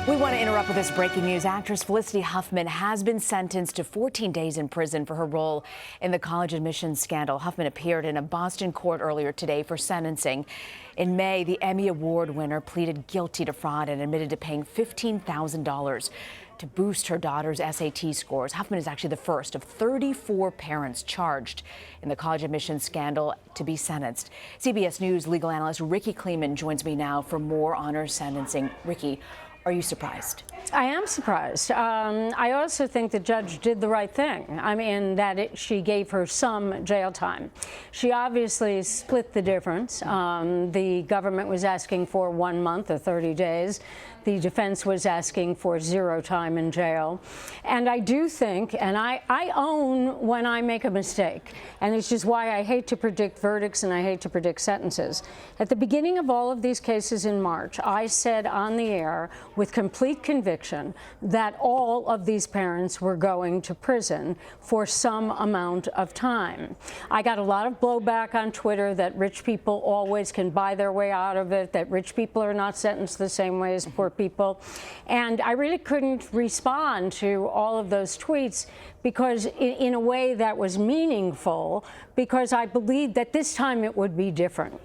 We want to interrupt with this breaking news. Actress Felicity Huffman has been sentenced to 14 days in prison for her role in the college admissions scandal. Huffman appeared in a Boston court earlier today for sentencing. In May, the Emmy Award winner pleaded guilty to fraud and admitted to paying $15,000 to boost her daughter's SAT scores. Huffman is actually the first of 34 parents charged in the college admissions scandal to be sentenced. CBS News legal analyst Rikki Klieman joins me now for more on her sentencing. Rikki, are you surprised? I am surprised. I also think the judge did the right thing. I mean, she gave her some jail time. She obviously split the difference. The government was asking for 1 month or 30 days. The defense was asking for 0 time in jail. And I do think, and I own when I make a mistake, and it's just why I hate to predict verdicts and I hate to predict sentences. At the beginning of all of these cases in March, I said on the air with complete conviction that all of these parents were going to prison for some amount of time. I got a lot of blowback on Twitter that rich people always can buy their way out of it, that rich people are not sentenced the same way as poor people. And I really couldn't respond to all of those tweets because in a way that was meaningful, because I believed that this time it would be different.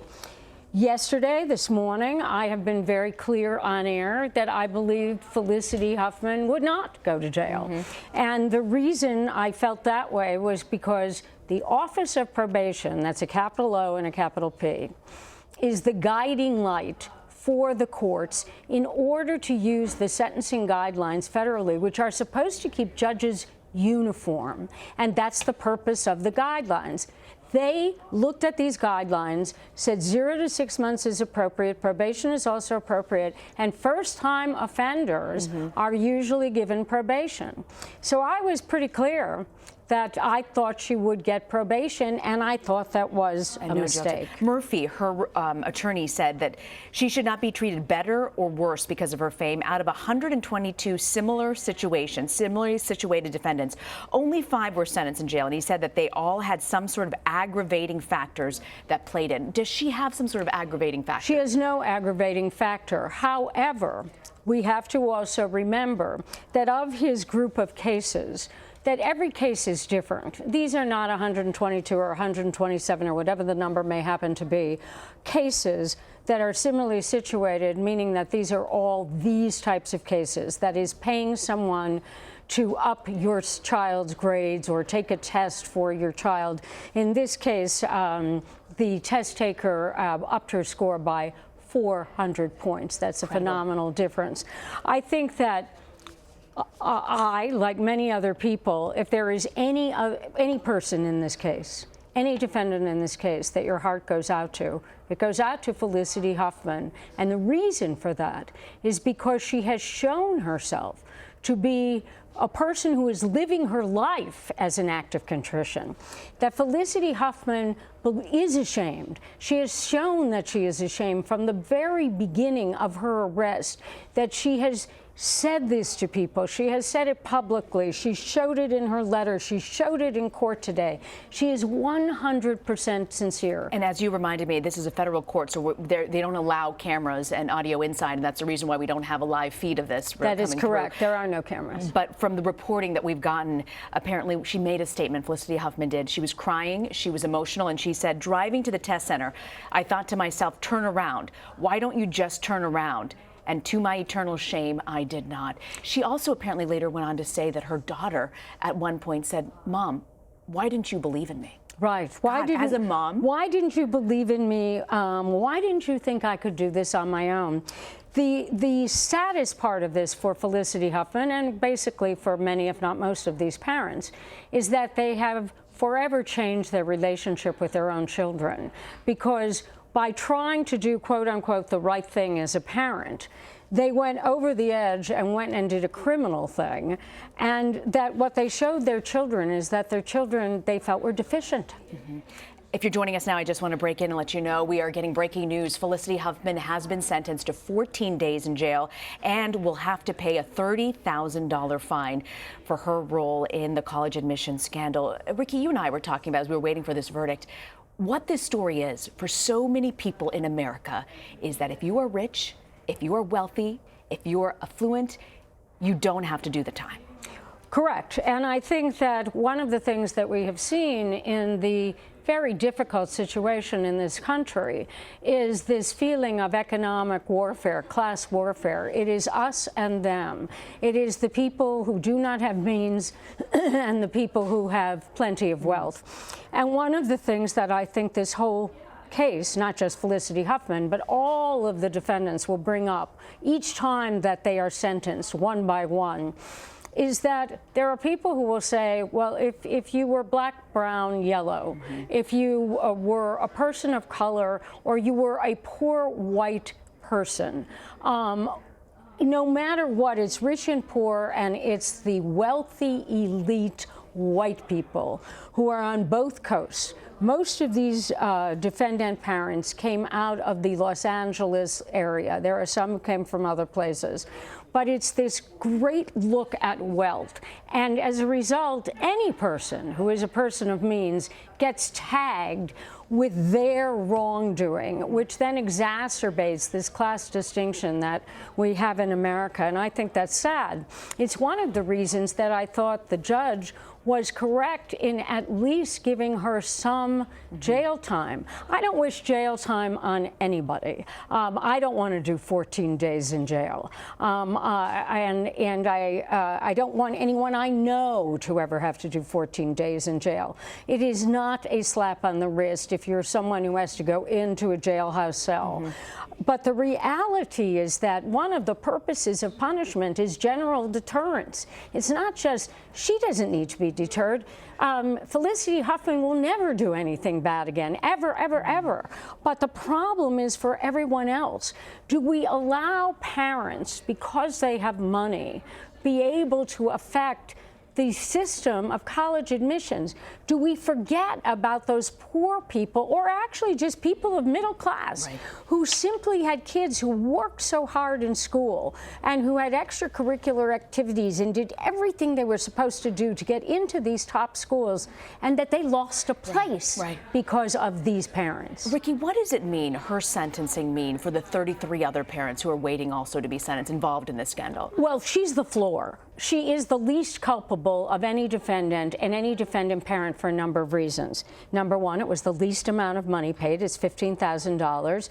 Yesterday, this morning, I have been very clear on air that I believed Felicity Huffman would not go to jail. And the reason I felt that way was because the Office of Probation, that's a capital O and a capital P, is the guiding light for the courts in order to use the sentencing guidelines federally, which are supposed to keep judges uniform. And that's the purpose of the guidelines. They looked at these guidelines, said 0 to 6 months is appropriate, probation is also appropriate, and first-time offenders are usually given probation. So I was pretty clear that I thought she would get probation, and I thought that was a mistake. Murphy, her attorney, said that she should not be treated better or worse because of her fame. Out of 122 similarly situated defendants, only 5 were sentenced in jail, and he said that they all had some sort of aggravating factors that played in. Does she have some sort of aggravating factor? She has no aggravating factor. However, we have to also remember that of his group of cases, that every case is different. These are not 122 or 127 or whatever the number may happen to be, cases that are similarly situated, meaning that these are all these types of cases, that is paying someone to up your child's grades or take a test for your child. In this case, the test taker upped her score by 400 points. That's a phenomenal difference. I think that I, like many other people, if there is any person in this case, any defendant in this case that your heart goes out to, it goes out to Felicity Huffman. And the reason for that is because she has shown herself to be a person who is living her life as an act of contrition. That Felicity Huffman is ashamed. She has shown that she is ashamed from the very beginning of her arrest, that she has said this to people. She has said it publicly. She showed it in her letter. She showed it in court today. She is 100% sincere. And as you reminded me, this is a federal court, so they don't allow cameras and audio inside, and that's the reason why we don't have a live feed of this. That is correct. There are no cameras. But from the reporting that we've gotten, apparently she made a statement, Felicity Huffman did. She was crying, she was emotional, and she said, driving to the test center, I thought to myself, turn around. Why don't you just turn around? And to my eternal shame, I did not. She also apparently later went on to say that her daughter at one point said, Mom, why didn't you believe in me? Right. As a mom. Why didn't you believe in me? Why didn't you think I could do this on my own? The saddest part of this for Felicity Huffman, and basically for many, if not most of these parents, is that they have forever changed their relationship with their own children. Because by trying to do, quote unquote, the right thing as a parent, they went over the edge and went and did a criminal thing. And that what they showed their children is that their children, they felt, were deficient. If you're joining us now, I just want to break in and let you know we are getting breaking news. Felicity Huffman has been sentenced to 14 days in jail and will have to pay a $30,000 fine for her role in the college admissions scandal. Rikki, you and I were talking about, as we were waiting for this verdict, what this story is for so many people in America is that if you are rich, if you are wealthy, if you're affluent, you don't have to do the time. Correct. And I think that one of the things that we have seen in the very difficult situation in this country is this feeling of economic warfare, class warfare. It is us and them. It is the people who do not have means and the people who have plenty of wealth. And one of the things that I think this whole case, not just Felicity Huffman, but all of the defendants will bring up each time that they are sentenced one by one, is that there are people who will say, well, if you were black, brown, yellow, if you were a person of color, or you were a poor white person, no matter what, it's rich and poor, and it's the wealthy elite white people who are on both coasts. Most of these defendant parents came out of the Los Angeles area. There are some who came from other places. But it's this great look at wealth. And as a result, any person who is a person of means gets tagged with their wrongdoing, which then exacerbates this class distinction that we have in America. And I think that's sad. It's one of the reasons that I thought the judge was correct in at least giving her some jail time. I don't wish jail time on anybody. I don't want to do 14 days in jail. And I don't want anyone I know to ever have to do 14 days in jail. It is not a slap on the wrist if you're someone who has to go into a jailhouse cell. But the reality is that one of the purposes of punishment is general deterrence. It's not just, she doesn't need to be deterred. Felicity Huffman will never do anything bad again, ever, ever, ever. But the problem is for everyone else. Do we allow parents, because they have money, be able to affect the system of college admissions? Do we forget about those poor people, or actually just people of middle class, who simply had kids who worked so hard in school and who had extracurricular activities and did everything they were supposed to do to get into these top schools, and that they lost a place because of these parents? Rikki, what does it mean, her sentencing mean, for the 33 other parents who are waiting also to be sentenced involved in this scandal? Well, she's the floor. She is the least culpable of any defendant and any defendant parent for a number of reasons. Number one, it was the least amount of money paid. It's $15,000.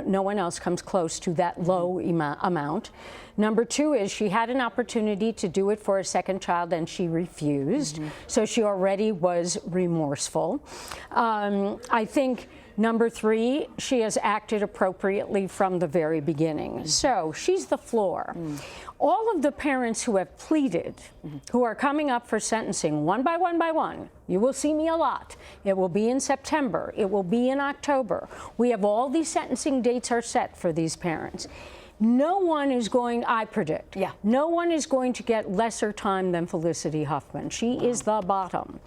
No one else comes close to that low amount. Number two is she had an opportunity to do it for a second child and she refused. So she already was remorseful. I think number three, she has acted appropriately from the very beginning. So she's the floor. All of the parents who have pleaded, who are coming up for sentencing one by one, you will see me a lot. It will be in September. It will be in October. We have all these sentencing dates are set for these parents. No one is going, I predict, no one is going to get lesser time than Felicity Huffman. She is the bottom.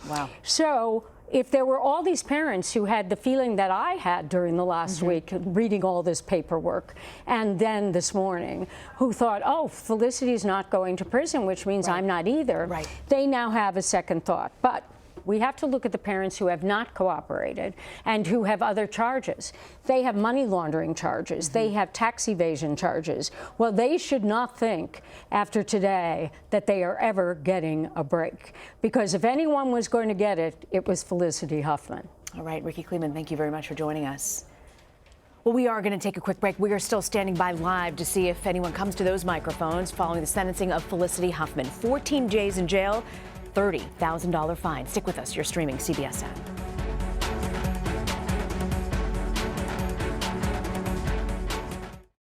So if there were all these parents who had the feeling that I had during the last week, reading all this paperwork, and then this morning, who thought, oh, Felicity's not going to prison, which means I'm not either, they now have a second thought. But we have to look at the parents who have not cooperated and who have other charges. They have money laundering charges. They have tax evasion charges. Well, they should not think after today that they are ever getting a break, because if anyone was going to get it, it was Felicity Huffman. All right, Rikki Klieman, thank you very much for joining us. Well, we are going to take a quick break. We are still standing by live to see if anyone comes to those microphones following the sentencing of Felicity Huffman. 14 days in jail, $30,000 fine. Stick with us. You're streaming CBSN.